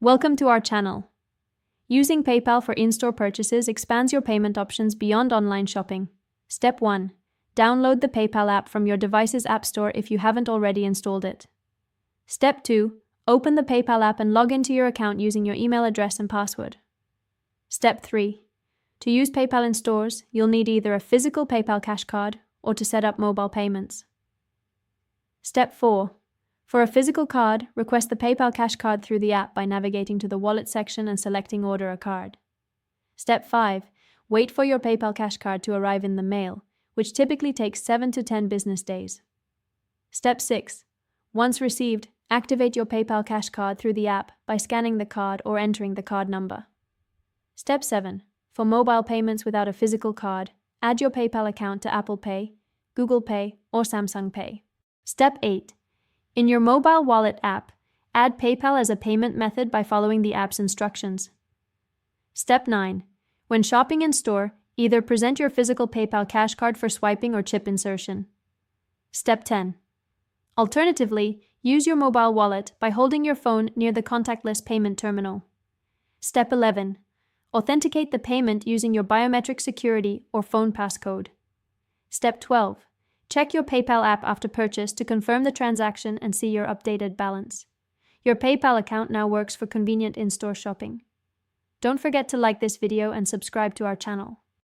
Welcome to our channel. Using PayPal for in-store purchases expands your payment options beyond online shopping. Step 1. Download the PayPal app from your device's app store if you haven't already installed it. Step 2. Open the PayPal app and log into your account using your email address and password. Step 3. To use PayPal in stores, you'll need either a physical PayPal cash card or to set up mobile payments. Step 4. For a physical card, request the PayPal cash card through the app by navigating to the Wallet section and selecting Order a Card. Step 5. Wait for your PayPal cash card to arrive in the mail, which typically takes 7 to 10 business days. Step 6. Once received, activate your PayPal cash card through the app by scanning the card or entering the card number. Step 7. For mobile payments without a physical card, add your PayPal account to Apple Pay, Google Pay, or Samsung Pay. Step 8. In your mobile wallet app, add PayPal as a payment method by following the app's instructions. Step 9. When shopping in store, either present your physical PayPal cash card for swiping or chip insertion. Step 10. Alternatively, use your mobile wallet by holding your phone near the contactless payment terminal. Step 11. Authenticate the payment using your biometric security or phone passcode. Step 12. Check your PayPal app after purchase to confirm the transaction and see your updated balance. Your PayPal account now works for convenient in-store shopping. Don't forget to like this video and subscribe to our channel.